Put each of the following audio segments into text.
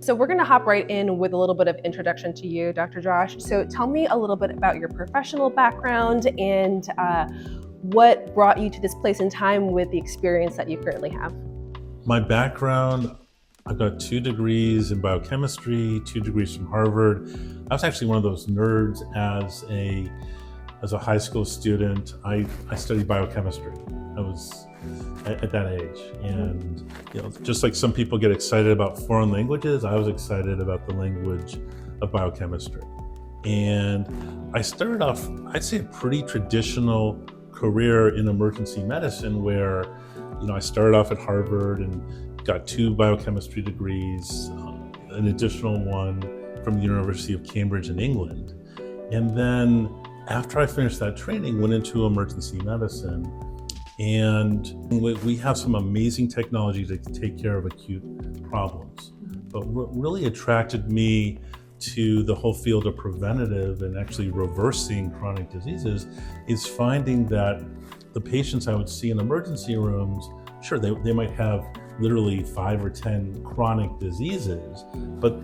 So we're going to hop right in with a little bit of introduction to you, Dr. Josh. So tell me a little bit about your professional background and what brought you to this place in time with the experience that you currently have. My background, I've got 2 degrees in biochemistry, 2 degrees from Harvard. I was actually one of those nerds as a high school student. I studied biochemistry. I was at that age, and just like some people get excited about foreign languages, I was excited about the language of biochemistry. And I started off, I'd say, a pretty traditional career in emergency medicine, where I started off at Harvard and got 2 biochemistry degrees, an additional one from the University of Cambridge in England. And then after I finished that training, went into emergency medicine. And we have some amazing technology to take care of acute problems. But what really attracted me to the whole field of preventative and actually reversing chronic diseases is finding that the patients I would see in emergency rooms, sure, they might have literally 5 or 10 chronic diseases, but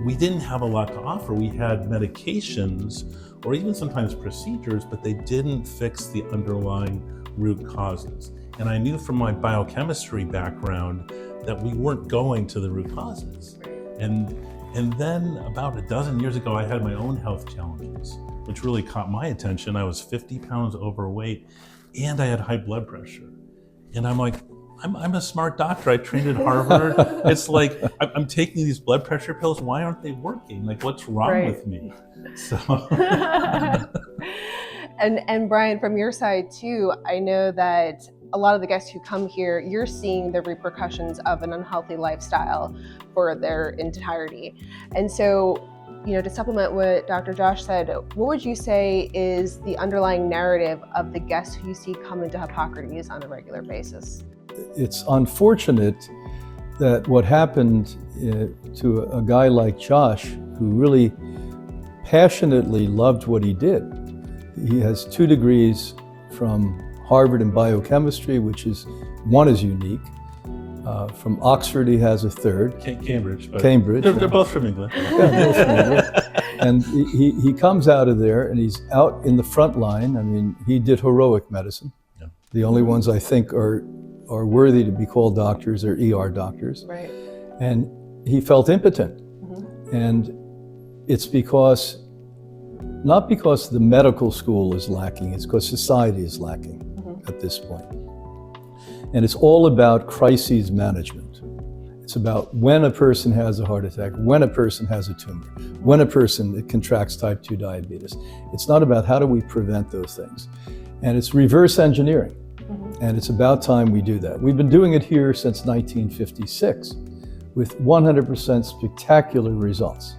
we didn't have a lot to offer. We had medications or even sometimes procedures, but they didn't fix the underlying root causes. And I knew from my biochemistry background that we weren't going to the root causes. And then about a dozen years ago, I had my own health challenges, which really caught my attention. I was 50 pounds overweight and I had high blood pressure. And I'm like, I'm a smart doctor. I trained at Harvard. It's like, I'm taking these blood pressure pills. Why aren't they working? Like, what's wrong with me? So. And Brian, from your side too, I know that a lot of the guests who come here, you're seeing the repercussions of an unhealthy lifestyle for their entirety. And so, to supplement what Dr. Josh said, what would you say is the underlying narrative of the guests who you see come into Hippocrates on a regular basis? It's unfortunate that what happened to a guy like Josh, who really passionately loved what he did. He has 2 degrees from Harvard in biochemistry, one is unique. From Oxford, he has a 3rd. Cambridge. But Cambridge. They're both from England. Yeah, both from England. And he comes out of there and he's out in the front line. I mean, he did heroic medicine. Yeah. The only ones I think are worthy to be called doctors are ER doctors. Right. And he felt impotent. Mm-hmm. And it's not because the medical school is lacking, it's because society is lacking at this point. And it's all about crises management. It's about when a person has a heart attack, when a person has a tumor, when a person contracts type 2 diabetes. It's not about how do we prevent those things. And it's reverse engineering. And it's about time we do that. We've been doing it here since 1956 with 100% spectacular results.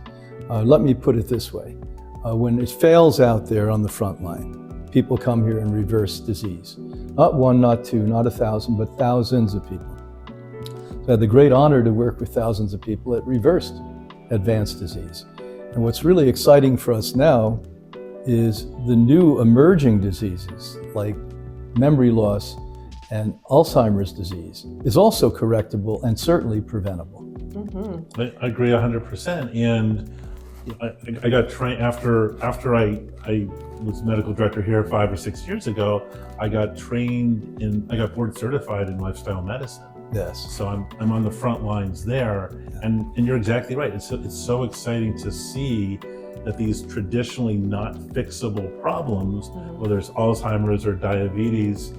Let me put it this way. When it fails out there on the front line, people come here and reverse disease. Not 1, not 2, not 1,000, but thousands of people. So I had the great honor to work with thousands of people that reversed advanced disease. And what's really exciting for us now is the new emerging diseases like memory loss and Alzheimer's disease is also correctable and certainly preventable. Mm-hmm. I agree 100%. And I got trained after I was medical director here 5 or 6 years ago. I got board certified in lifestyle medicine. Yes. So I'm on the front lines there, and you're exactly right. It's so exciting to see that these traditionally not fixable problems, whether it's Alzheimer's or diabetes,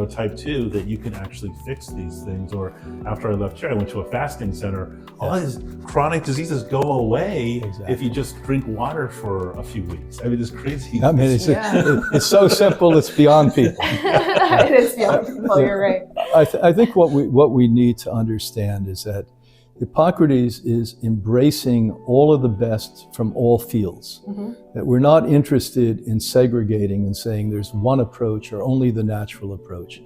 type 2, that you can actually fix these things. Or after I left here, I went to a fasting center. All these chronic diseases go away if you just drink water for a few weeks. I mean, it's crazy. I mean, it's so simple, it's beyond people. It is beyond people, you're right. I think what we need to understand is that Hippocrates is embracing all of the best from all fields, that we're not interested in segregating and saying there's one approach or only the natural approach.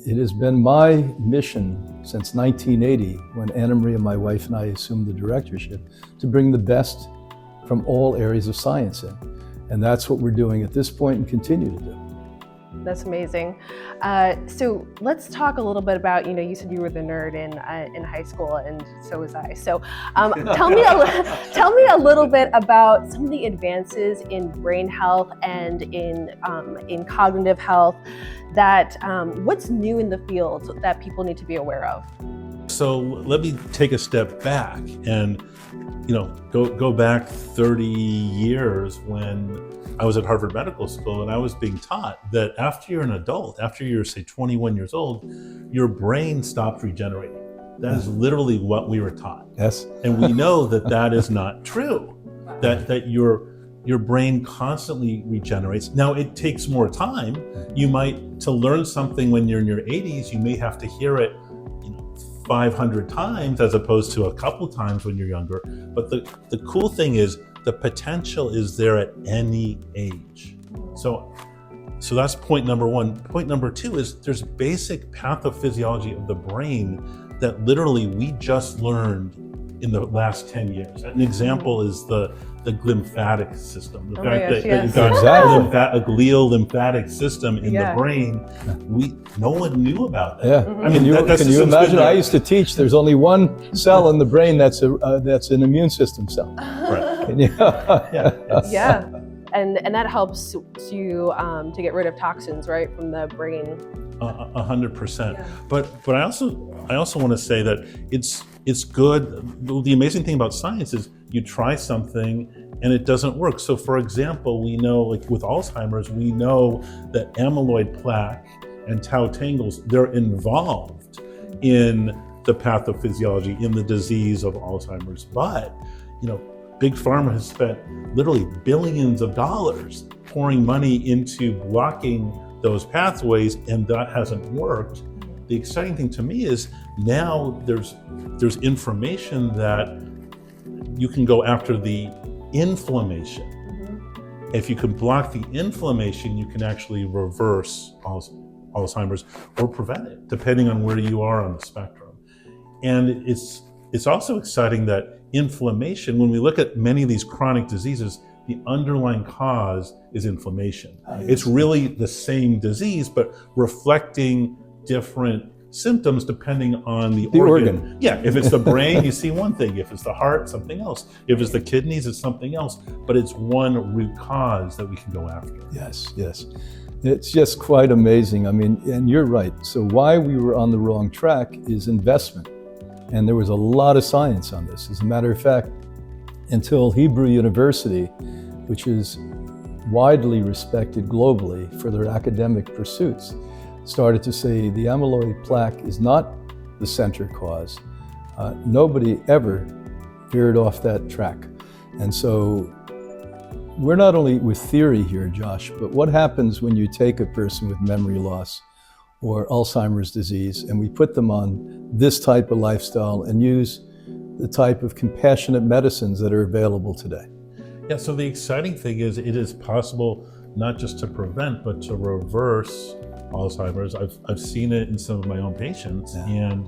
It has been my mission since 1980, when Anna Maria, my wife, and I assumed the directorship, to bring the best from all areas of science in. And that's what we're doing at this point and continue to do. That's amazing. So let's talk a little bit about, you said you were the nerd in high school, and so was I. So tell me a little bit about some of the advances in brain health and in cognitive health that what's new in the field that people need to be aware of. So let me take a step back and go back 30 years when I was at Harvard Medical School, and I was being taught that after you're an adult, after you're, say, 21 years old, your brain stops regenerating. That is literally what we were taught. Yes. And we know that that is not true, that your brain constantly regenerates. Now, it takes more time. To learn something when you're in your 80s, you may have to hear it 500 times as opposed to a couple times when you're younger. But the cool thing is the potential is there at any age. So that's point number one. Point number two is there's basic pathophysiology of the brain that literally we just learned in the last 10 years. An example is the lymphatic system. The fact that you've got a glial lymphatic system in the brain, no one knew about that. Yeah. I mean, can you imagine? I used to teach. There's only one cell in the brain that's an immune system cell. Right. And that helps to get rid of toxins, right, from the brain. 100%. Yeah. But I also want to say that it's good. The amazing thing about science is you try something and it doesn't work. So for example, we know, like with Alzheimer's, we know that amyloid plaque and tau tangles, they're involved in the pathophysiology, in the disease of Alzheimer's. But, Big Pharma has spent literally billions of dollars pouring money into blocking those pathways, and that hasn't worked. The exciting thing to me is now there's information that you can go after the inflammation. Mm-hmm. If you can block the inflammation, you can actually reverse Alzheimer's or prevent it, depending on where you are on the spectrum. And it's also exciting that inflammation, when we look at many of these chronic diseases, the underlying cause is inflammation. It's really the same disease, but reflecting different symptoms depending on the organ. Yeah, if it's the brain, you see one thing. If it's the heart, something else. If it's the kidneys, it's something else. But it's one root cause that we can go after. Yes. It's just quite amazing. I mean, and you're right. So why we were on the wrong track is investment. And there was a lot of science on this. As a matter of fact, until Hebrew University, which is widely respected globally for their academic pursuits, started to say the amyloid plaque is not the center cause. Nobody ever veered off that track. And so we're not only with theory here, Josh, but what happens when you take a person with memory loss or Alzheimer's disease and we put them on this type of lifestyle and use the type of compassionate medicines that are available today? Yeah, so the exciting thing is it is possible not just to prevent, but to reverse Alzheimer's. I've seen it in some of my own patients. Yeah. And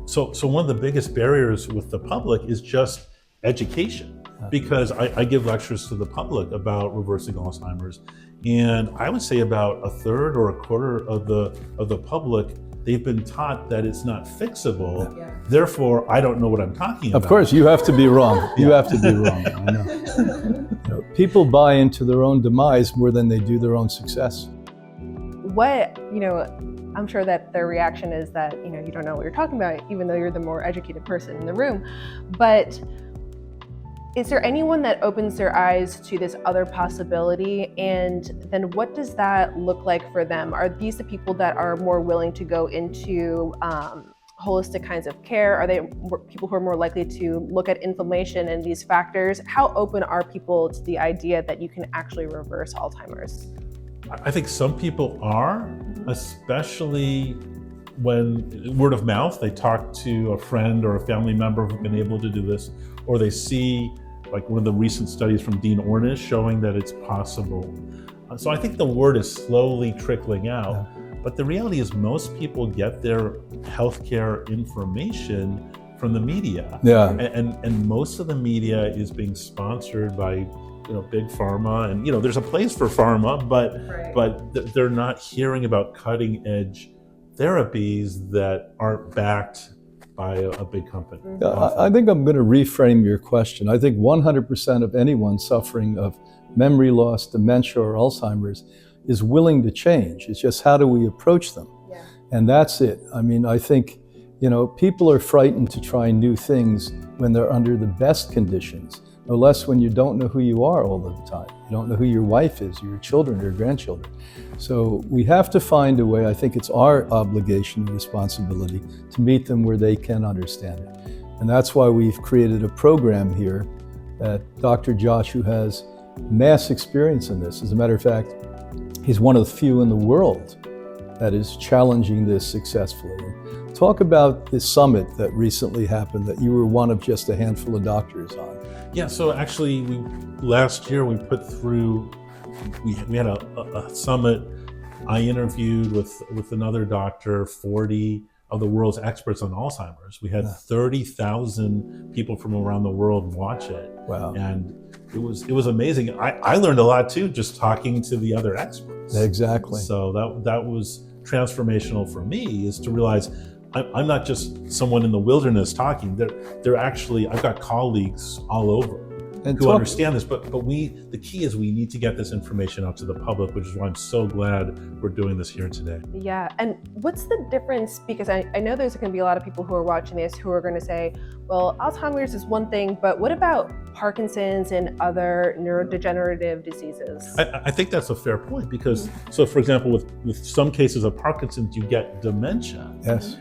so one of the biggest barriers with the public is just education, because I give lectures to the public about reversing Alzheimer's. And I would say about a third or a quarter of the public, they've been taught that it's not fixable. Yeah. Therefore, I don't know what I'm talking about. Of course, you have to be wrong. You have to be wrong. I know. People buy into their own demise more than they do their own success. I'm sure that their reaction is that, you don't know what you're talking about, even though you're the more educated person in the room. But is there anyone that opens their eyes to this other possibility? And then what does that look like for them? Are these the people that are more willing to go into holistic kinds of care? Are they people who are more likely to look at inflammation and these factors? How open are people to the idea that you can actually reverse Alzheimer's? I think some people are, especially when word of mouth, they talk to a friend or a family member who've been able to do this, or they see like one of the recent studies from Dean Ornish showing that it's possible. So I think the word is slowly trickling out, but the reality is most people get their healthcare information from the media. Yeah. And most of the media is being sponsored by big pharma, and there's a place for pharma, but they're not hearing about cutting edge therapies that aren't backed by a big company. I think I'm going to reframe your question. I think 100% of anyone suffering of memory loss, dementia, or Alzheimer's is willing to change. It's just how do we approach them? Yeah. And that's it. I mean, I think, people are frightened to try new things when they're under the best conditions, no less when you don't know who you are all of the time. You don't know who your wife is, your children, your grandchildren. So we have to find a way. I think it's our obligation and responsibility to meet them where they can understand it. And that's why we've created a program here that Dr. Josh, who has mass experience in this. As a matter of fact, he's one of the few in the world that is challenging this successfully. Talk about the summit that recently happened that you were one of just a handful of doctors on. Yeah, so actually last year we put through, we had a summit. I interviewed with another doctor, 40 of the world's experts on Alzheimer's. We had 30,000 people from around the world watch it. Wow. And it was amazing. I learned a lot too, just talking to the other experts. Exactly. So that was transformational for me, is to realize I'm not just someone in the wilderness talking. They're actually, I've got colleagues all over who understand this, but the key is we need to get this information out to the public, which is why I'm so glad we're doing this here today. Yeah, and what's the difference? Because I know there's going to be a lot of people who are watching this who are going to say, well, Alzheimer's is one thing, but what about Parkinson's and other neurodegenerative diseases? I think that's a fair point, because, so for example, with some cases of Parkinson's, you get dementia. Yes.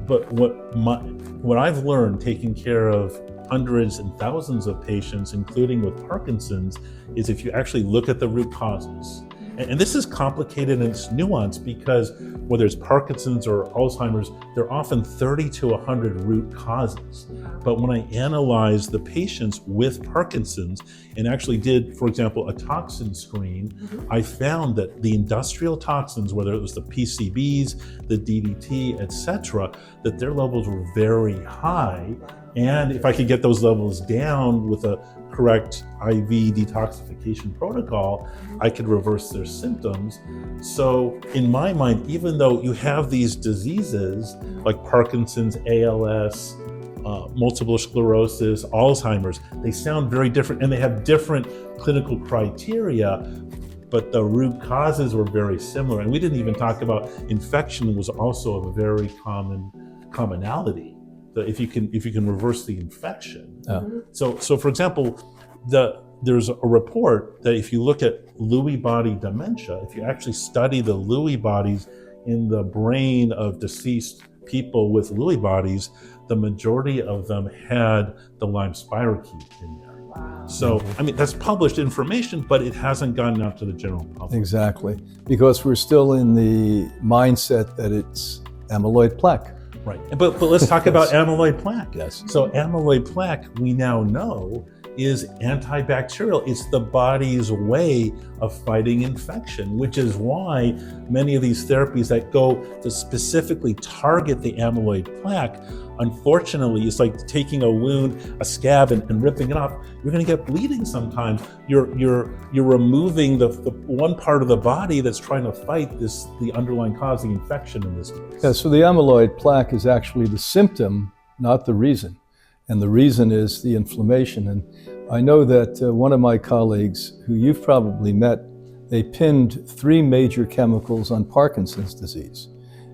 But what I've learned taking care of hundreds and thousands of patients, including with Parkinson's, is if you actually look at the root causes. And this is complicated and it's nuanced, because whether it's Parkinson's or Alzheimer's, there are often 30 to 100 root causes. But when I analyzed the patients with Parkinson's and actually did, for example, a toxin screen, I found that the industrial toxins, whether it was the PCBs, the DDT, etc., that their levels were very high. And if I could get those levels down with a correct IV detoxification protocol, I could reverse their symptoms. So in my mind, even though you have these diseases like Parkinson's, ALS, multiple sclerosis, Alzheimer's, they sound very different and they have different clinical criteria, but the root causes were very similar. And we didn't even talk about infection was also a very commonality. If you can reverse the infection. So for example, there's a report that if you look at Lewy body dementia, if you actually study the Lewy bodies in the brain of deceased people with Lewy bodies, the majority of them had the Lyme spirochete in there. Wow. So, I mean, that's published information, but it hasn't gotten out to the general public. Exactly, because we're still in the mindset that it's amyloid plaque. Right, but let's talk about amyloid plaque. Yes. So amyloid plaque, we now know, is antibacterial. It's the body's way of fighting infection, which is why many of these therapies that go to specifically target the amyloid plaque, unfortunately, it's like taking a wound, a scab, and ripping it off. You're going to get bleeding sometimes. You're removing the one part of the body that's trying to fight the underlying cause, the infection in this case. Yeah, so the amyloid plaque is actually the symptom, not the reason. And the reason is the inflammation. And I know that one of my colleagues, who you've probably met, they pinned 3 major chemicals on Parkinson's disease.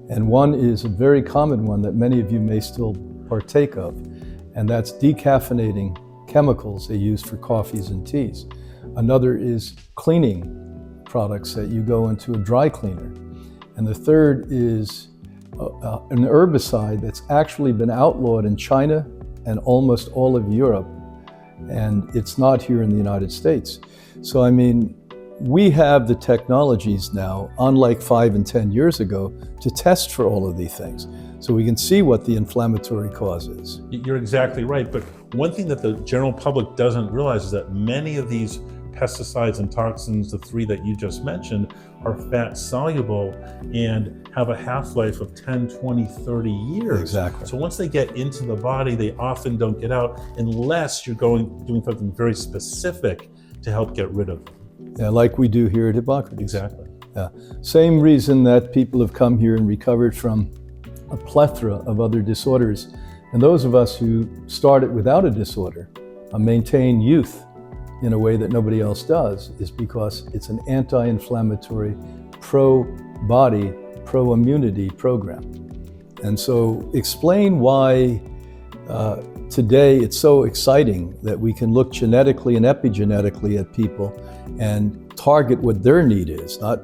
And one is a very common one that many of you may still partake of, and that's decaffeinating chemicals they use for coffees and teas. Another is cleaning products that you go into a dry cleaner. And the third is an herbicide that's actually been outlawed in China and almost all of Europe, and it's not here in the United States. So I mean, we have the technologies now, unlike 5 and 10 years ago, to test for all of these things. So we can see what the inflammatory cause is. You're exactly right, but one thing that the general public doesn't realize is that many of these pesticides and toxins, the 3 that you just mentioned, are fat soluble and have a half-life of 10, 20, 30 years. Exactly. So once they get into the body, they often don't get out unless you're doing something very specific to help get rid of them. Yeah, like we do here at Hippocrates. Exactly. Yeah. Same reason that people have come here and recovered from a plethora of other disorders. And those of us who started without a disorder maintain youth in a way that nobody else does, is because it's an anti-inflammatory, pro-body, pro-immunity program. And so explain why today it's so exciting that we can look genetically and epigenetically at people and target what their need is, not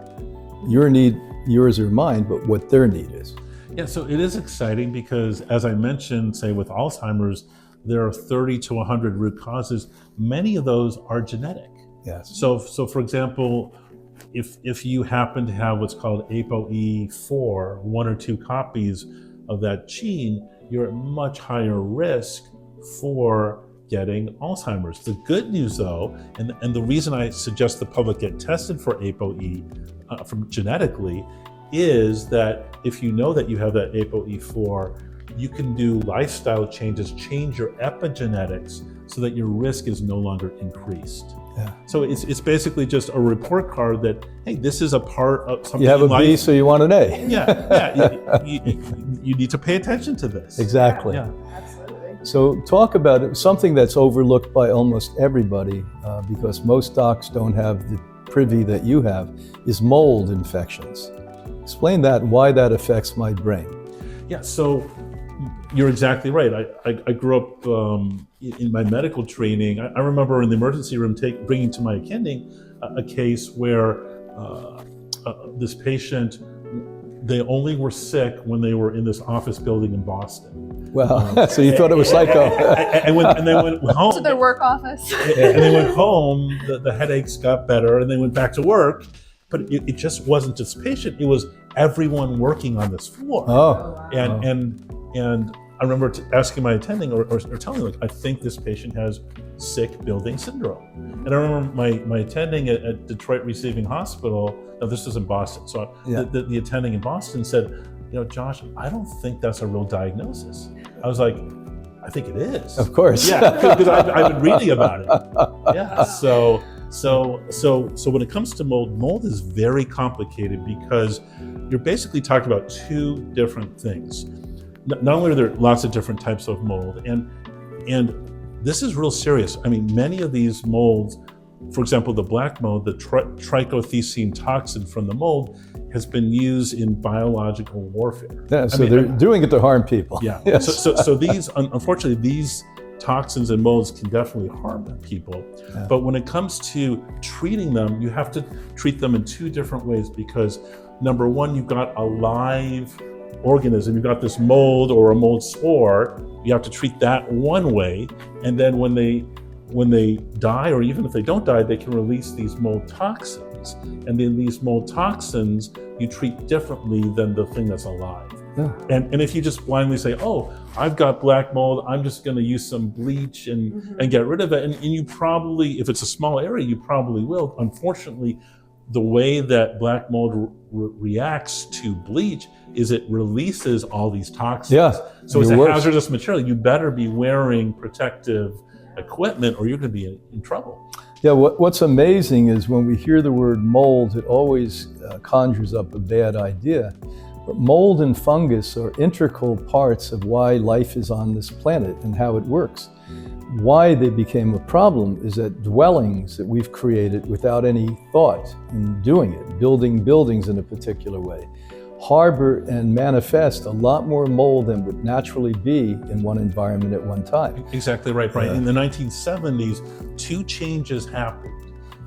your need, yours or mine, but what their need is. Yeah, so it is exciting because, as I mentioned, say with Alzheimer's, there are 30 to 100 root causes. Many of those are genetic. Yes. So for example, if you happen to have what's called ApoE4, 1 or 2 copies of that gene, you're at much higher risk for getting Alzheimer's. The good news though, and the reason I suggest the public get tested for ApoE from genetically, is that if you know that you have that ApoE4, you can do lifestyle changes, change your epigenetics so that your risk is no longer increased. Yeah. So it's basically just a report card that, hey, this is a part of something You have in a life. B, so you want an A. Yeah. You need to pay attention to this. Exactly. Yeah. Absolutely. So talk about it, something that's overlooked by almost everybody, because most docs don't have the privy that you have, is mold infections. Explain that and why that affects my brain. Yeah, so you're exactly right. I grew up in my medical training. I remember in the emergency room bringing to my attending a case where this patient, they only were sick when they were in this office building in Boston. Well, so you thought it was psycho. And they went home. To their work office. And they went home, the headaches got better, and they went back to work. But it just wasn't just the patient, it was everyone working on this floor. Oh. And I remember asking my attending or telling like, I think this patient has sick building syndrome. And I remember my attending at Detroit Receiving Hospital, no, this is in Boston, so Yeah. the attending in Boston said, Josh, I don't think that's a real diagnosis. I was like, I think it is. Of course. Yeah, because I've been reading about it. Yeah, so when it comes to mold is very complicated because you're basically talking about 2 different things. Not only are there lots of different types of mold, and this is real serious. I mean, many of these molds, for example, the black mold, the trichothecene toxin from the mold has been used in biological warfare. Yeah, so they're doing it to harm people. Yeah, Yes. so these, unfortunately, these toxins and molds can definitely harm people. Yeah. But when it comes to treating them, you have to treat them in 2 different ways because number 1, you've got a live organism, you've got this mold or a mold spore, you have to treat that one way. And then when they die, or even if they don't die, they can release these mold toxins. And then these mold toxins, you treat differently than the thing that's alive. Yeah. And if you just blindly say, oh, I've got black mold, I'm just going to use some bleach and get rid of it. And you probably, if it's a small area, you probably will. Unfortunately, the way that black mold reacts to bleach is it releases all these toxins. Yeah, So it's a worse. hazardous material. You better be wearing protective equipment or you're going to be in trouble. Yeah, what's amazing is when we hear the word mold, it always conjures up a bad idea. But mold and fungus are integral parts of why life is on this planet and how it works. Why they became a problem is that dwellings that we've created without any thought in doing it, building buildings in a particular way, harbor and manifest a lot more mold than would naturally be in one environment at one time. Exactly right, Brian. In the 1970s, 2 changes happened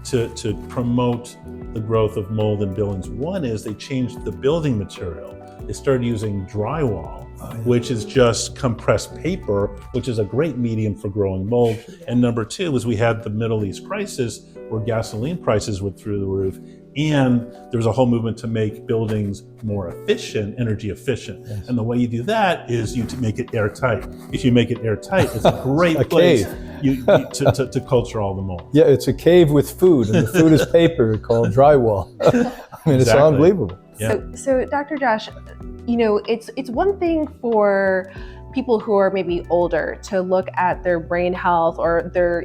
to promote the growth of mold in buildings. One is they changed the building material. They started using drywall, which is just compressed paper, which is a great medium for growing mold. And number 2 is we had the Middle East crisis where gasoline prices went through the roof. And there was a whole movement to make buildings more efficient, energy efficient. Yes. And the way you do that is you to make it airtight. If you make it airtight, it's a great place to culture all the mold. Yeah, it's a cave with food, and the food is paper called drywall. I mean, it's Exactly. unbelievable. Yeah. So Dr. Josh, it's one thing for people who are maybe older to look at their brain health or their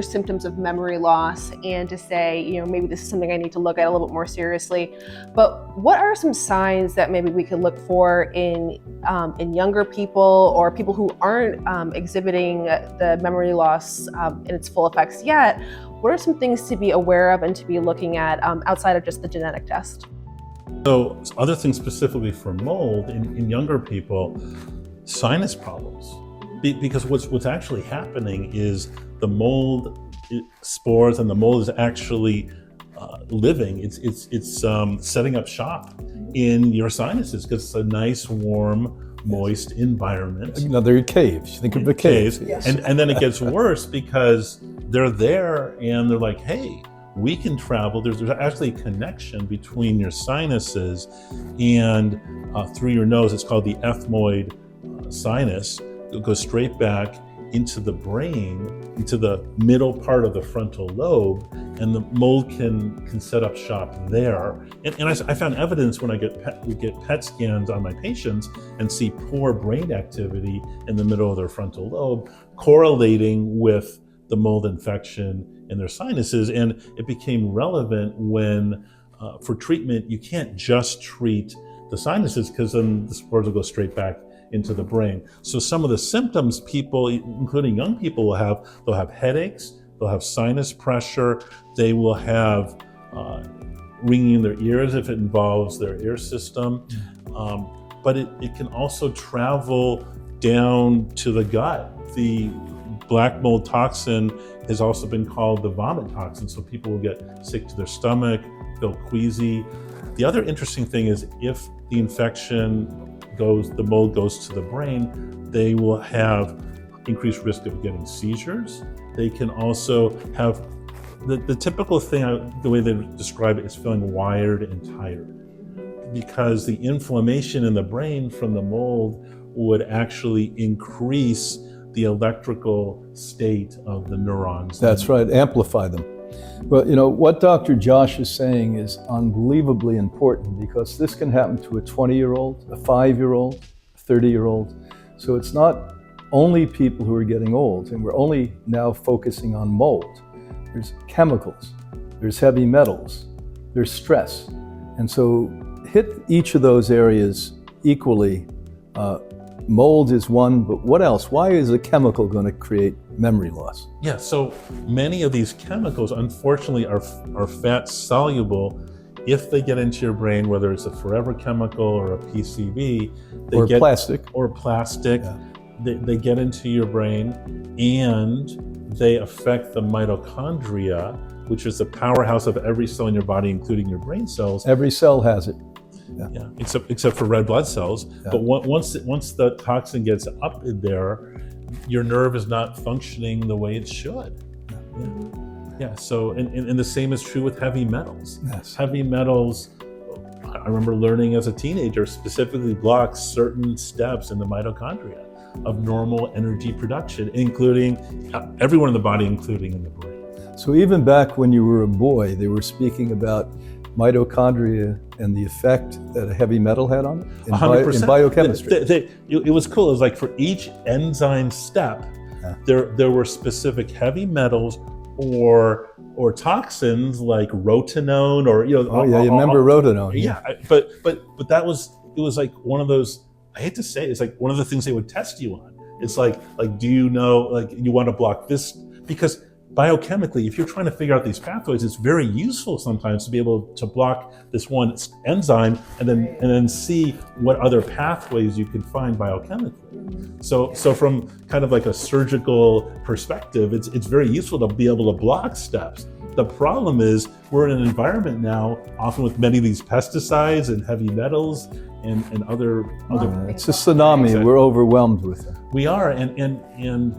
symptoms of memory loss, and to say, maybe this is something I need to look at a little bit more seriously. But what are some signs that maybe we could look for in younger people, or people who aren't exhibiting the memory loss in its full effects yet? What are some things to be aware of and to be looking at outside of just the genetic test? So other things specifically for mold in younger people, sinus problems. Because what's actually happening is the mold spores, and the mold is actually living. It's setting up shop in your sinuses because it's a nice, warm, moist environment. They're caves. Think of a cave. Yes. And then it gets worse because they're there and they're like, hey, we can travel. There's actually a connection between your sinuses and through your nose. It's called the ethmoid sinus. It goes straight back into the brain, into the middle part of the frontal lobe, and the mold can set up shop there. And I found evidence when we get PET scans on my patients and see poor brain activity in the middle of their frontal lobe, correlating with the mold infection in their sinuses. And it became relevant when, for treatment, you can't just treat the sinuses, because then the spores will go straight back into the brain. So some of the symptoms people, including young people, they'll have headaches, they'll have sinus pressure, they will have ringing in their ears if it involves their ear system. But it can also travel down to the gut. The black mold toxin has also been called the vomit toxin, so people will get sick to their stomach, feel queasy. The other interesting thing is if the the mold goes to the brain, they will have increased risk of getting seizures. They can also have the typical thing, the way they describe it, is feeling wired and tired, because the inflammation in the brain from the mold would actually increase the electrical state of the neurons. That's right, amplify them. Well, what Dr. Josh is saying is unbelievably important, because this can happen to a 20-year-old, a 5-year-old, a 30-year-old. So it's not only people who are getting old, and we're only now focusing on mold. There's chemicals, there's heavy metals, there's stress. And so hit each of those areas equally. Mold is one, but what else? Why is a chemical going to create memory loss? Yeah, so many of these chemicals, unfortunately, are fat soluble. If they get into your brain, whether it's a forever chemical or a PCB, plastic, yeah. They get into your brain and they affect the mitochondria, which is the powerhouse of every cell in your body, including your brain cells. Every cell has it. Yeah, except for red blood cells. Yeah. But once the toxin gets up in there, your nerve is not functioning the way it should. Yeah. So and the same is true with heavy metals. Yes. Heavy metals, I remember learning as a teenager, specifically blocks certain steps in the mitochondria of normal energy production, including everyone in the body, including in the brain. So even back when you were a boy, they were speaking about mitochondria and the effect that a heavy metal had on it in biochemistry. It was cool. It was like for each enzyme step, there were specific heavy metals or toxins like rotenone or you remember rotenone? Yeah, but it was like one of those. I hate to say it, it's like one of the things they would test you on. It's like do you know, like, you want to block this? Because biochemically, if you're trying to figure out these pathways, it's very useful sometimes to be able to block this one enzyme and then see what other pathways you can find biochemically. So from kind of like a surgical perspective, it's very useful to be able to block steps. The problem is we're in an environment now, often with many of these pesticides and heavy metals and other. It's a tsunami. Exactly. We're overwhelmed with it. We are, and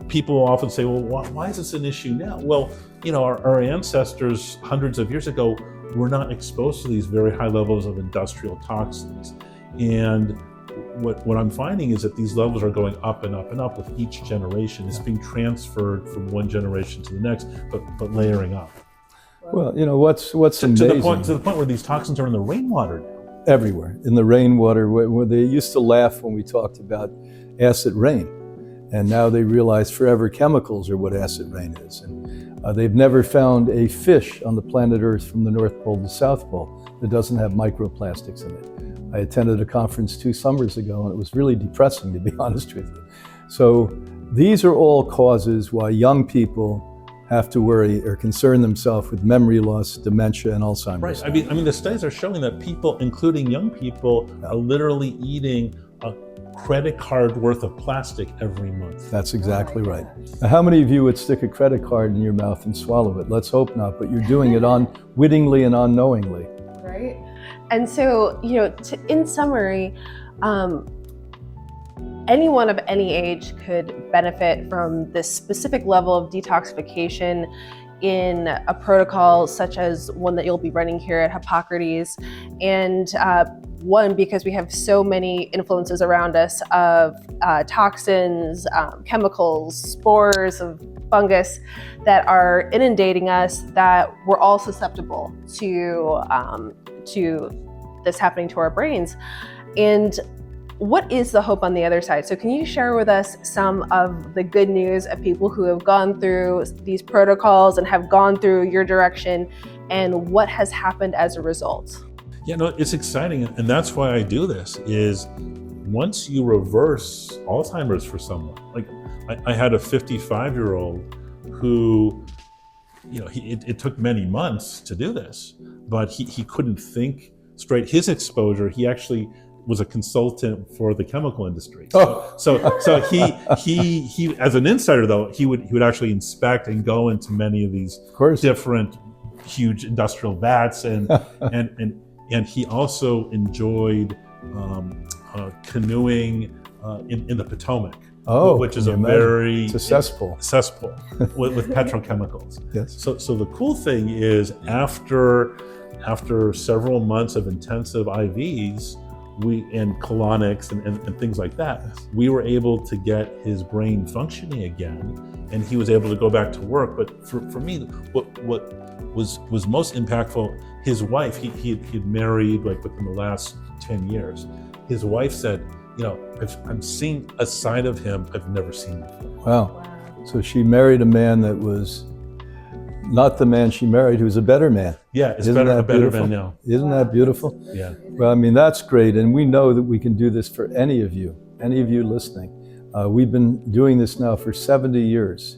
people often say, well, why is this an issue now? Well, our ancestors hundreds of years ago were not exposed to these very high levels of industrial toxins. And what I'm finding is that these levels are going up and up and up with each generation. It's being transferred from one generation to the next, but layering up. Well, what's amazing. To the point where these toxins are in the rainwater now. everywhere. In the rainwater, where they used to laugh when we talked about acid rain. And now they realize forever chemicals are what acid rain is. And they've never found a fish on the planet Earth from the North Pole to the South Pole that doesn't have microplastics in it. I attended a conference 2 summers ago, and it was really depressing, to be honest with you. So these are all causes why young people have to worry or concern themselves with memory loss, dementia, and Alzheimer's. Right. I mean, the studies are showing that people, including young people, are literally eating a credit card worth of plastic every month. That's exactly right. Now, how many of you would stick a credit card in your mouth and swallow it? Let's hope not, but you're doing it unwittingly and unknowingly. Right. And so, in summary, anyone of any age could benefit from this specific level of detoxification in a protocol such as one that you'll be running here at Hippocrates. And one, because we have so many influences around us of toxins, chemicals, spores of fungus that are inundating us, that we're all susceptible to this happening to our brains. And what is the hope on the other side? So can you share with us some of the good news of people who have gone through these protocols and have gone through your direction, and what has happened as a result? Yeah, no, it's exciting. And that's why I do this, is once you reverse Alzheimer's for someone, like I had a 55-year-old who, it took many months to do this, but he couldn't think straight. His exposure, he actually was a consultant for the chemical industry. So he as an insider though, he would actually inspect and go into many of these different huge industrial vats, and he also enjoyed canoeing in the Potomac, which is it's a cesspool with petrochemicals. Yes. So the cool thing is after several months of intensive IVs, and colonics and things like that, we were able to get his brain functioning again, and he was able to go back to work. But for me, what was most impactful, his wife, he'd married like within the last 10 years. His wife said, I'm seeing a side of him I've never seen before. Wow. So she married a man that was not the man she married, who's a better man. Yeah, it's a better man now. Isn't that beautiful? Yeah. Well, I mean, that's great. And we know that we can do this for any of you listening. We've been doing this now for 70 years.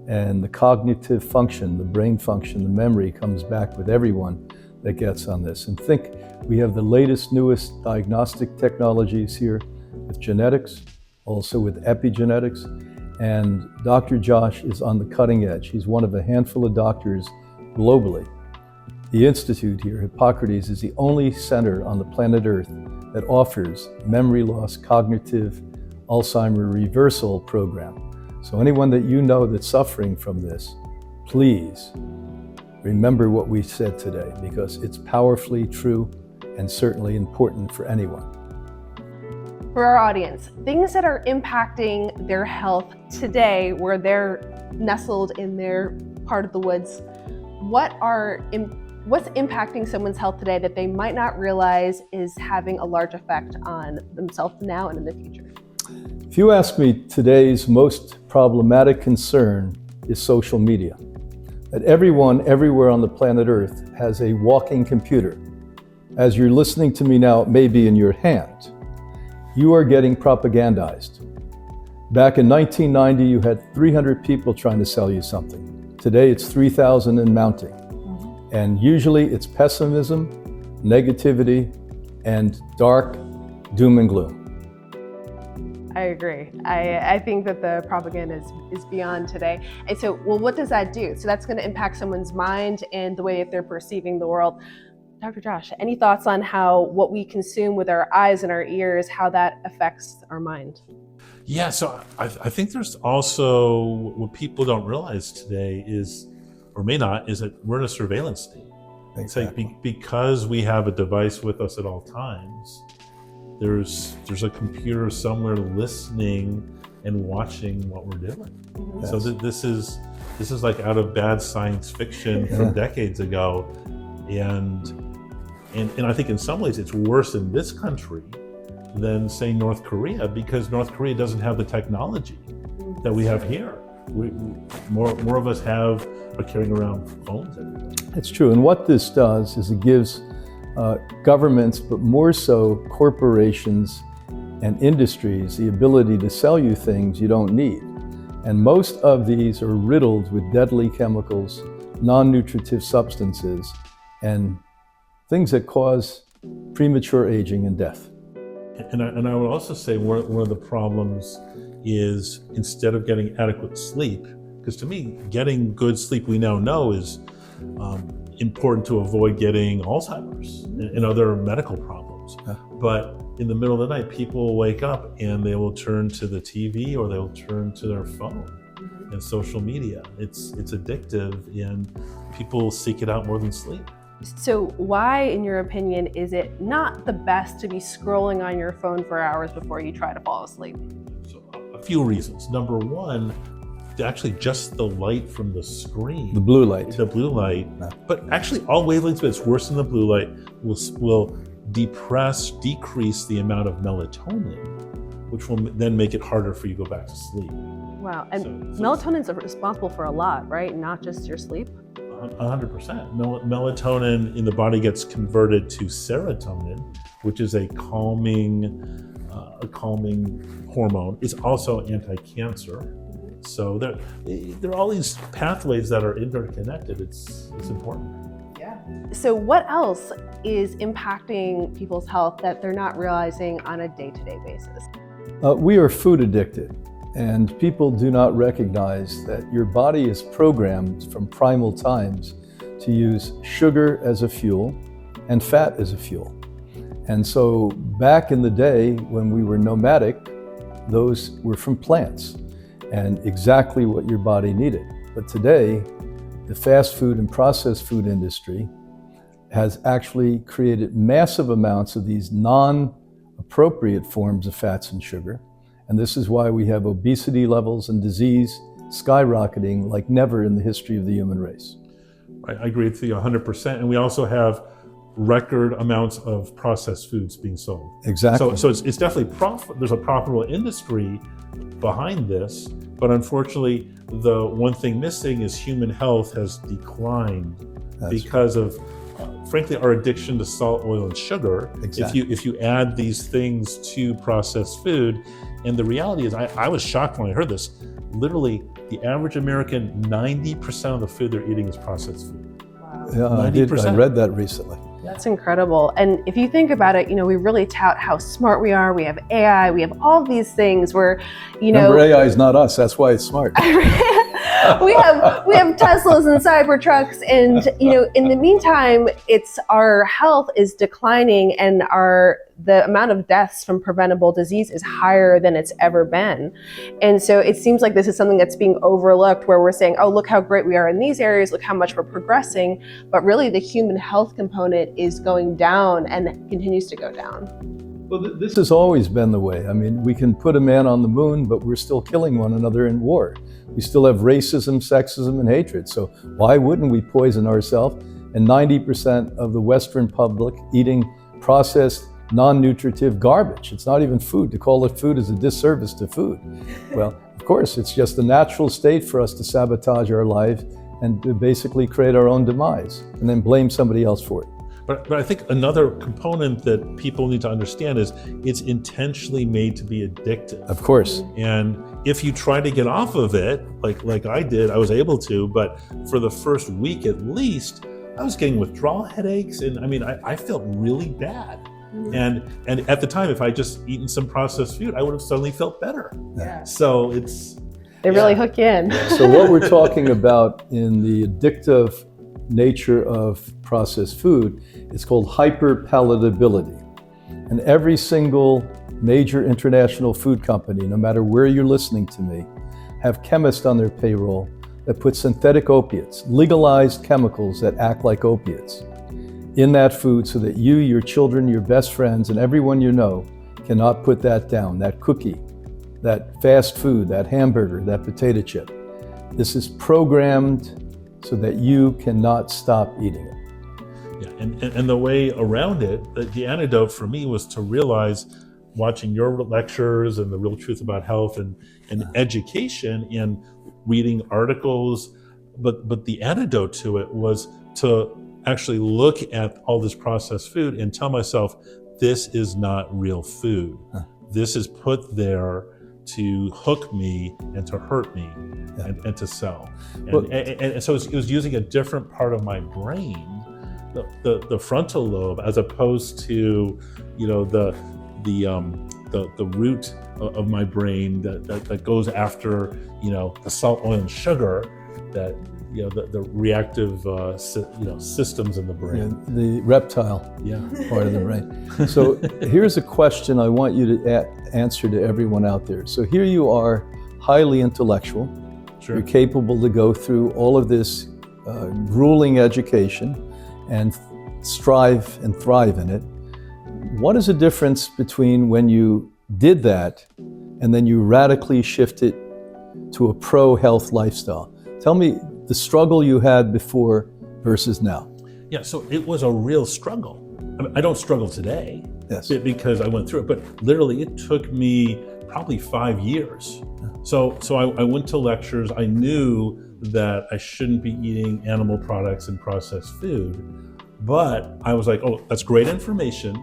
And the cognitive function, the brain function, the memory comes back with everyone that gets on this. And think, we have the latest, newest diagnostic technologies here with genetics, also with epigenetics. And Dr. Josh is on the cutting edge. He's one of a handful of doctors globally. The Institute here, Hippocrates, is the only center on the planet Earth that offers memory loss, cognitive, Alzheimer reversal program. So anyone that you know that's suffering from this, please remember what we said today, because it's powerfully true and certainly important for anyone. For our audience, things that are impacting their health today, where they're nestled in their part of the woods, what's impacting someone's health today that they might not realize is having a large effect on themselves now and in the future? If you ask me, today's most problematic concern is social media. That everyone, everywhere on the planet Earth has a walking computer. As you're listening to me now, it may be in your hand. You are getting propagandized. Back in 1990, you had 300 people trying to sell you something. Today, it's 3,000 and mounting. And usually it's pessimism, negativity, and dark doom and gloom. I agree. I think that the propaganda is beyond today. And so, what does that do? So that's going to impact someone's mind and the way that they're perceiving the world. Dr. Josh, any thoughts on how what we consume with our eyes and our ears, how that affects our mind? Yeah, so I think there's also, what people don't realize today is, or may not, is that we're in a surveillance state. Exactly. It's like because we have a device with us at all times, there's a computer somewhere listening and watching what we're doing. Yes. So this is like out of bad science fiction from decades ago, and And I think in some ways it's worse in this country than, say, North Korea, because North Korea doesn't have the technology that we have here. More of us are carrying around phones everywhere. It's true. And what this does is it gives governments, but more so corporations and industries, the ability to sell you things you don't need. And most of these are riddled with deadly chemicals, non-nutritive substances, and things that cause premature aging and death. And I would also say one of the problems is, instead of getting adequate sleep, because to me, getting good sleep, we now know, is important to avoid getting Alzheimer's and other medical problems. Yeah. But in the middle of the night, people will wake up and they will turn to the TV or they'll turn to their phone and social media. It's addictive, and people seek it out more than sleep. So why, in your opinion, is it not the best to be scrolling on your phone for hours before you try to fall asleep? So a few reasons. Number one, actually just the light from the screen. The blue light. The blue light. Yeah. But actually all wavelengths, but it's worse than the blue light, will decrease the amount of melatonin, which will then make it harder for you to go back to sleep. Wow, and melatonin is responsible for a lot, right? Not just your sleep? 100%. Melatonin in the body gets converted to serotonin, which is a calming hormone. It's also anti-cancer. So there are all these pathways that are interconnected. It's important. Yeah. So what else is impacting people's health that they're not realizing on a day-to-day basis? We are food addicted, and people do not recognize that your body is programmed from primal times to use sugar as a fuel and fat as a fuel. And so back in the day when we were nomadic, those were from plants and exactly what your body needed. But today, the fast food and processed food industry has actually created massive amounts of these non-appropriate forms of fats and sugar. And this is why we have obesity levels and disease skyrocketing like never in the history of the human race. I agree with you 100%. And we also have record amounts of processed foods being sold. Exactly. So it's definitely there's a profitable industry behind this, but unfortunately, the one thing missing is human health has declined because of, frankly, our addiction to salt, oil, and sugar. Exactly. If you add these things to processed food, and the reality is, I was shocked when I heard this. Literally, the average American, 90% of the food they're eating is processed food. Wow. Yeah, 90%. I read that recently. That's incredible. And if you think about it, we really tout how smart we are. We have AI, we have all these things where, Remember, AI is not us. That's why it's smart. we have Teslas and Cybertrucks, and in the meantime, our health is declining, and the amount of deaths from preventable disease is higher than it's ever been. And so it seems like this is something that's being overlooked, where we're saying, oh, look how great we are in these areas, look how much we're progressing, but really the human health component is going down and continues to go down. Well, this has always been the way. I mean, we can put a man on the moon, but we're still killing one another in war. We still have racism, sexism, and hatred. So why wouldn't we poison ourselves? And 90% of the Western public eating processed, non-nutritive garbage. It's not even food. To call it food is a disservice to food. Well, of course, it's just a natural state for us to sabotage our lives and to basically create our own demise and then blame somebody else for it. But I think another component that people need to understand is it's intentionally made to be addictive. Of course. And if you try to get off of it, like I did, I was able to, but for the first week at least, I was getting withdrawal headaches, and I felt really bad. And at the time, if I just eaten some processed food, I would have suddenly felt better. Yeah. So They really hook you in. So what we're talking about in the addictive nature of processed food is called hyperpalatability. And every single major international food company, no matter where you're listening to me, have chemists on their payroll that put synthetic opiates, legalized chemicals that act like opiates, in that food so that you, your children, your best friends, and everyone you know cannot put that down, that cookie, that fast food, that hamburger, that potato chip. This is programmed so that you cannot stop eating it. Yeah, and the way around it, the antidote for me was to realize, watching your lectures and the real truth about health and education and reading articles, but the antidote to it was to actually look at all this processed food and tell myself, this is not real food. This is put there to hook me and to hurt me and to sell. And so it was using a different part of my brain, the frontal lobe, as opposed to, the root of my brain that goes after, the salt, oil, and sugar, that the reactive systems in the brain. The reptile part of the brain. So here's a question I want you to answer to everyone out there. So here you are, highly intellectual. Sure. You're capable to go through all of this grueling education and strive and thrive in it. What is the difference between when you did that and then you radically shifted to a pro-health lifestyle? Tell me the struggle you had before versus now. Yeah, so it was a real struggle. I don't struggle today, yes, because I went through it, but literally it took me probably 5 years. So I went to lectures. I knew that I shouldn't be eating animal products and processed food, but I was like, oh, that's great information,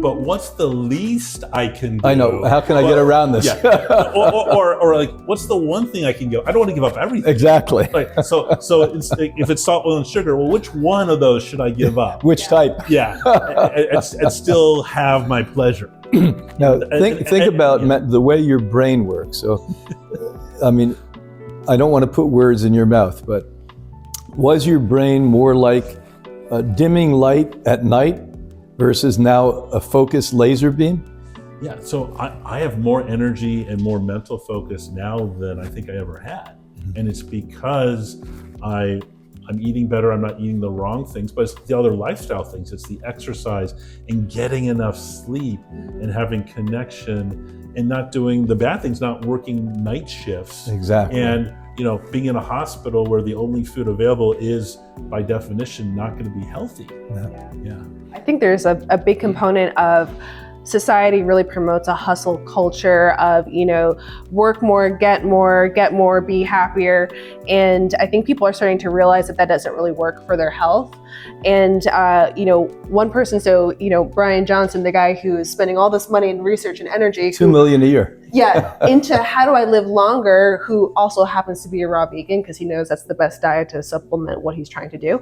but what's the least I can do? I know, how can I get around this? Yeah. or like, what's the one thing I can give? I don't want to give up everything. Exactly. So if it's salt, oil, and sugar, well, which one of those should I give up? Which type? Yeah, and still have my pleasure. Now, think about the way your brain works. So, I mean, I don't want to put words in your mouth, but was your brain more like a dimming light at night versus now a focused laser beam? Yeah, so I have more energy and more mental focus now than I think I ever had. And it's because I'm eating better, I'm not eating the wrong things, but it's the other lifestyle things. It's the exercise and getting enough sleep and having connection and not doing the bad things, not working night shifts. Exactly. And being in a hospital where the only food available is, by definition, not going to be healthy. Yeah. I think there's a big component of society really promotes a hustle culture of, work more, get more, be happier. And I think people are starting to realize that doesn't really work for their health. And, one person, Brian Johnson, the guy who is spending all this money and research and energy. $2 million a year. Yeah, into how do I live longer, who also happens to be a raw vegan because he knows that's the best diet to supplement what he's trying to do.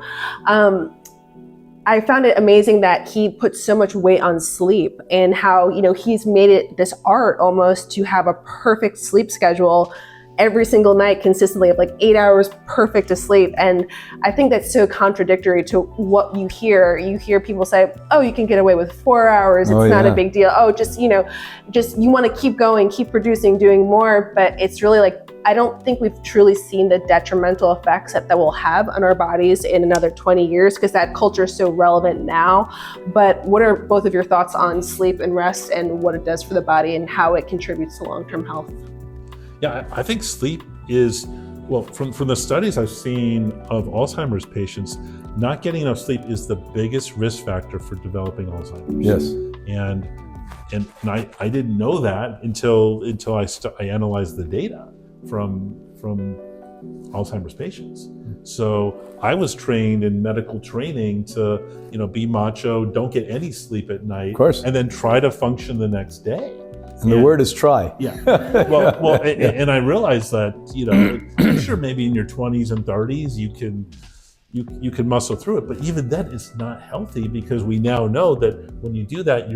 I found it amazing that he put so much weight on sleep and how, he's made it this art almost to have a perfect sleep schedule every single night consistently of like 8 hours perfect to sleep. And I think that's so contradictory to what you hear. You hear people say, oh, you can get away with 4 hours. It's not a big deal. Oh, just you want to keep going, keep producing, doing more. But it's really like, I don't think we've truly seen the detrimental effects that will have on our bodies in another 20 years because that culture is so relevant now. But what are both of your thoughts on sleep and rest and what it does for the body and how it contributes to long-term health? Yeah, I think sleep is, well, from the studies I've seen of Alzheimer's patients, not getting enough sleep is the biggest risk factor for developing Alzheimer's. Yes. And I didn't know that until I analyzed the data from Alzheimer's patients. So I was trained in medical training to, be macho, don't get any sleep at night, of course, and then try to function the next day. And the word is try. Yeah. Well, and I realized that, sure, maybe in your 20s and 30s you can muscle through it, but even then it's not healthy because we now know that when you do that,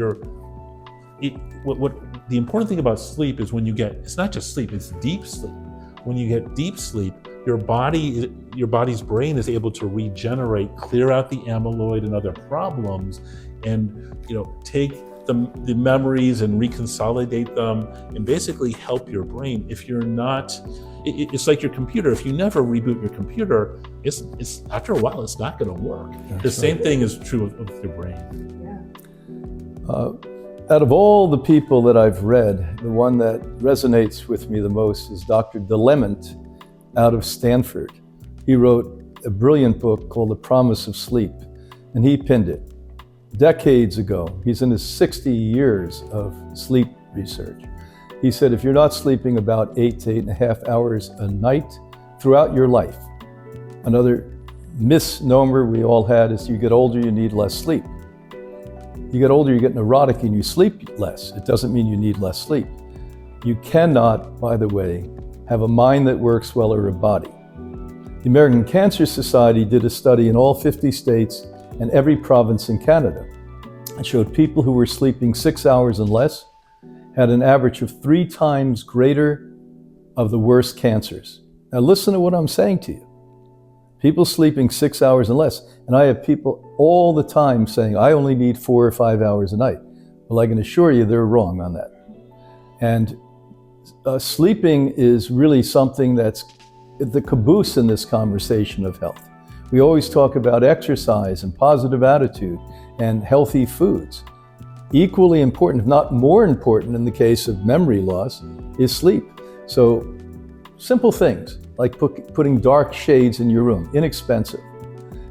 what the important thing about sleep is it's not just sleep, it's deep sleep. When you get deep sleep, your body's brain is able to regenerate, clear out the amyloid and other problems, and take the memories and reconsolidate them and basically help your brain. If you're not, it's like your computer. If you never reboot your computer, it's after a while it's not going to work. The same thing is true of your brain. Yeah. Out of all the people that I've read, the one that resonates with me the most is Dr. Clement out of Stanford. He wrote a brilliant book called The Promise of Sleep. and he pinned it decades ago. He's in his 60 years of sleep research. He said, if you're not sleeping about 8 to 8.5 hours a night throughout your life, another misnomer we all had is you get older, you need less sleep. You get older, you get neurotic and you sleep less. It doesn't mean you need less sleep. You cannot, by the way, have a mind that works well or a body. The American Cancer Society did a study in all 50 states and every province in Canada. It showed people who were sleeping 6 hours and less had an average of 3 times greater of the worst cancers. Now listen to what I'm saying to you. People sleeping 6 hours and less, and I have people all the time saying, I only need 4 or 5 hours a night. Well, I can assure you they're wrong on that. And sleeping is really something that's the caboose in this conversation of health. We always talk about exercise and positive attitude and healthy foods. Equally important, if not more important in the case of memory loss, is sleep. So simple things like putting dark shades in your room, inexpensive.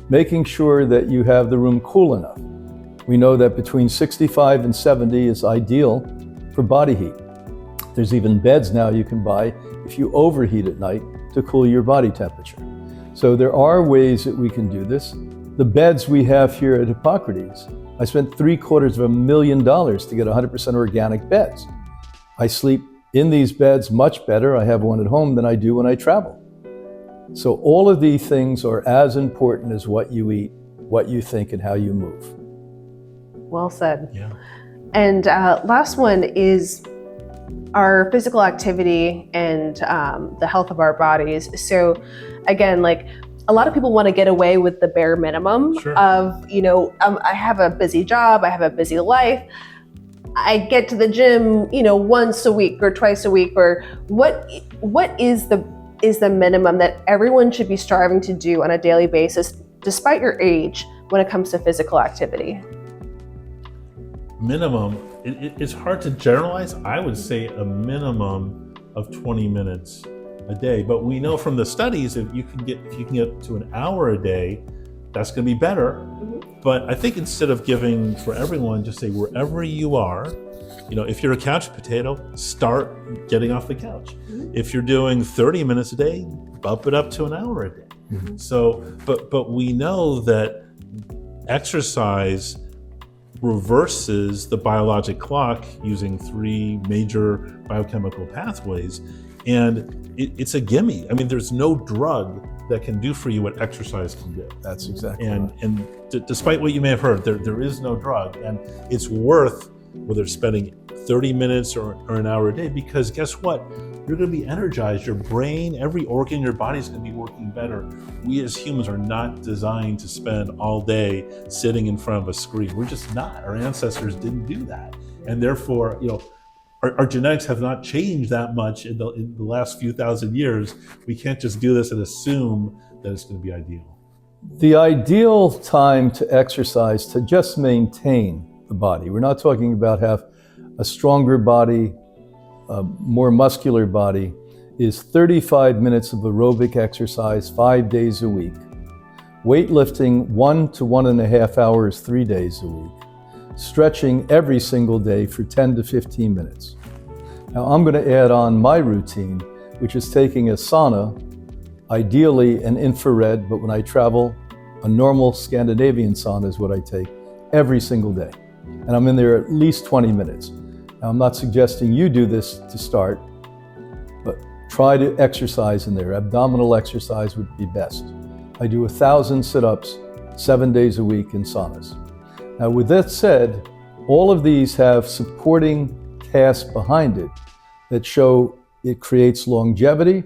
Making sure that you have the room cool enough. We know that between 65 and 70 is ideal for body heat. There's even beds now you can buy if you overheat at night to cool your body temperature. So there are ways that we can do this. The beds we have here at Hippocrates, I spent $750,000 to get 100% organic beds. I sleep in these beds much better. I have one at home than I do when I travel. So all of these things are as important as what you eat, what you think, and how you move. Well said. Yeah. And last one is our physical activity and the health of our bodies. So again, like a lot of people want to get away with the bare minimum of, I have a busy job, I have a busy life. I get to the gym, once a week or twice a week, or what is the minimum that everyone should be striving to do on a daily basis, despite your age, when it comes to physical activity? Minimum, it's hard to generalize. I would say a minimum of 20 minutes a day, but we know from the studies if you can get to an hour a day, that's going to be better. Mm-hmm. But I think instead of giving for everyone, just say wherever you are, if you're a couch potato, start getting off the couch. Mm-hmm. If you're doing 30 minutes a day, bump it up to an hour a day. Mm-hmm. So, but we know that exercise reverses the biologic clock using 3 major biochemical pathways, and it's a gimme. I mean, there's no drug that can do for you what exercise can do. That's exactly right. right. And despite what you may have heard, there is no drug, and it's worth whether it's spending 30 minutes or an hour a day, because guess what? You're going to be energized. Your brain, every organ in your body is going to be working better. We as humans are not designed to spend all day sitting in front of a screen. We're just not. Our ancestors didn't do that. And therefore, our genetics have not changed that much in the last few thousand years. We can't just do this and assume that it's going to be ideal. The ideal time to exercise, to just maintain the body. We're not talking about have a stronger body, a more muscular body, is 35 minutes of aerobic exercise 5 days a week. Weightlifting 1 to 1.5 hours 3 days a week. Stretching every single day for 10 to 15 minutes. Now I'm going to add on my routine, which is taking a sauna, ideally an infrared, but when I travel, a normal Scandinavian sauna is what I take every single day. And I'm in there at least 20 minutes. Now, I'm not suggesting you do this to start, but try to exercise in there. Abdominal exercise would be best. I do 1,000 sit-ups 7 days a week in saunas. Now, with that said, all of these have supporting tasks behind it that show it creates longevity,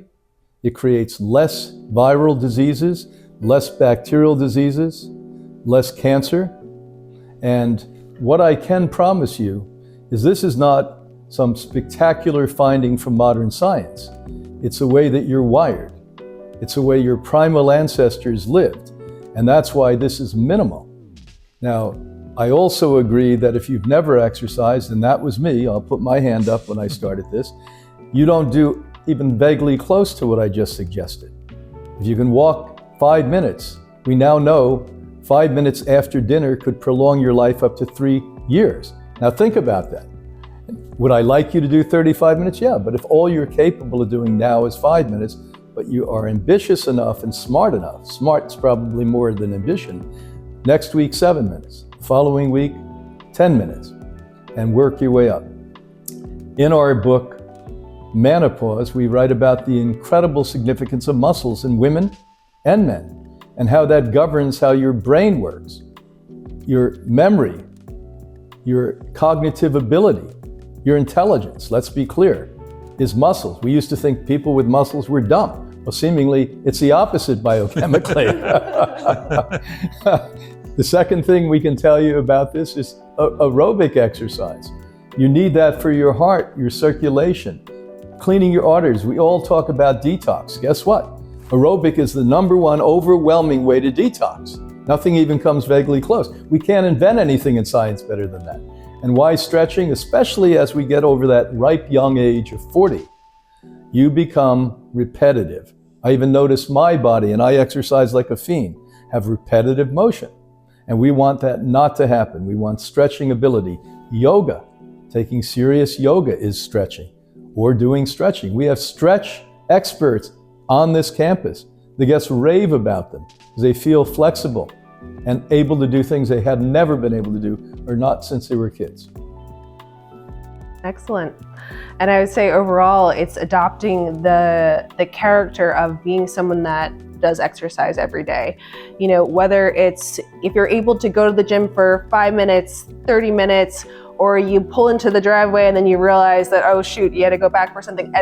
it creates less viral diseases, less bacterial diseases, less cancer. And what I can promise you is this is not some spectacular finding from modern science. It's a way that you're wired. It's a way your primal ancestors lived. And that's why this is minimal. Now, I also agree that if you've never exercised, and that was me, I'll put my hand up when I started this, you don't do even vaguely close to what I just suggested. If you can walk 5 minutes, we now know 5 minutes after dinner could prolong your life up to 3 years. Now think about that. Would I like you to do 35 minutes? Yeah, but if all you're capable of doing now is 5 minutes, but you are ambitious enough and smart enough, smart's probably more than ambition, next week 7 minutes, the following week 10 minutes, and work your way up. In our book, Menopause, we write about the incredible significance of muscles in women and men, and how that governs how your brain works, your memory, your cognitive ability, your intelligence, let's be clear, is muscles. We used to think people with muscles were dumb. Well, seemingly, it's the opposite biochemically. The second thing we can tell you about this is aerobic exercise. You need that for your heart, your circulation, cleaning your arteries. We all talk about detox. Guess what? Aerobic is the #1 overwhelming way to detox. Nothing even comes vaguely close. We can't invent anything in science better than that. And why stretching? Especially as we get over that ripe young age of 40, you become repetitive. I even notice my body, and I exercise like a fiend, have repetitive motion. And we want that not to happen. We want stretching ability. Yoga, taking serious yoga is stretching, or doing stretching. We have stretch experts on this campus. The guests rave about them because they feel flexible and able to do things they had never been able to do, or not since they were kids. Excellent. And I would say overall, it's adopting the character of being someone that does exercise every day. You know, whether it's if you're able to go to the gym for 5 minutes, 30 minutes, or you pull into the driveway and then you realize that, oh shoot, you had to go back for something.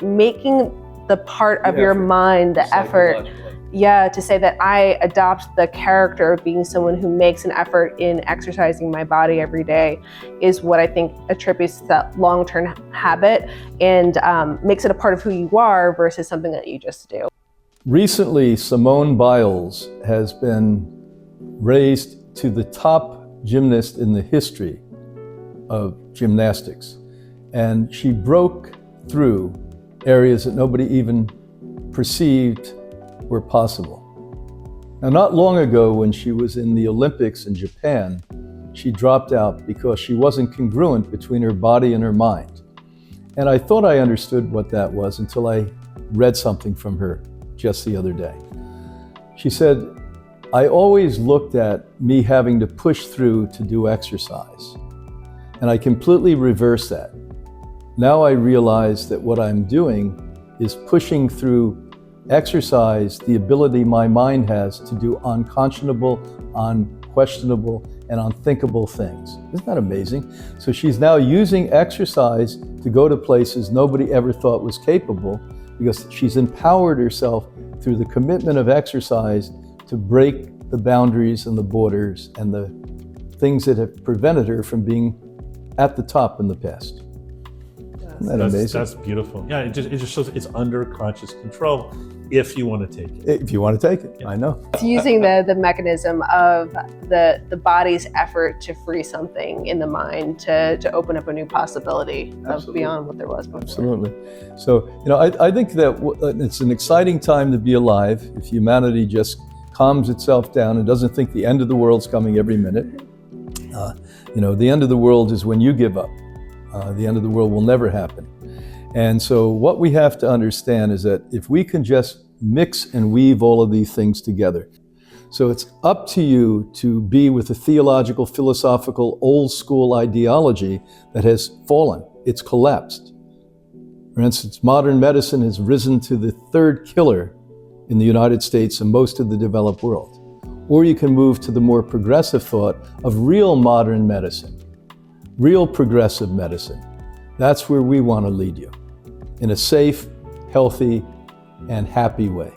Making the part of your mind, the effort, to say that I adopt the character of being someone who makes an effort in exercising my body every day is what I think attributes to that long-term habit and makes it a part of who you are versus something that you just do. Recently, Simone Biles has been raised to the top gymnast in the history of gymnastics. And she broke through areas that nobody even perceived were possible. Now, not long ago, when she was in the Olympics in Japan, she dropped out because she wasn't congruent between her body and her mind. And I thought I understood what that was until I read something from her just the other day. She said, I always looked at me having to push through to do exercise. And I completely reversed that. Now I realize that what I'm doing is pushing through exercise the ability my mind has to do unconscionable, unquestionable, and unthinkable things. Isn't that amazing? So she's now using exercise to go to places nobody ever thought was capable, because she's empowered herself through the commitment of exercise to break the boundaries and the borders and the things that have prevented her from being at the top in the past. Isn't that amazing? That's beautiful. Yeah, it just shows it's under conscious control if you want to take it. If you want to take it, Yeah. I know. It's using the mechanism of the body's effort to free something in the mind to open up a new possibility of Absolutely. beyond what there was before. Absolutely. So, I think that it's an exciting time to be alive if humanity just calms itself down and doesn't think the end of the world's coming every minute. The end of the world is when you give up. The end of the world will never happen. And so what we have to understand is that if we can just mix and weave all of these things together. So it's up to you to be with a theological, philosophical, old school ideology that has fallen. It's collapsed. For instance, modern medicine has risen to the third killer in the United States and most of the developed world. Or you can move to the more progressive thought of real modern medicine, real progressive medicine. That's where we want to lead you, in a safe, healthy, and happy way.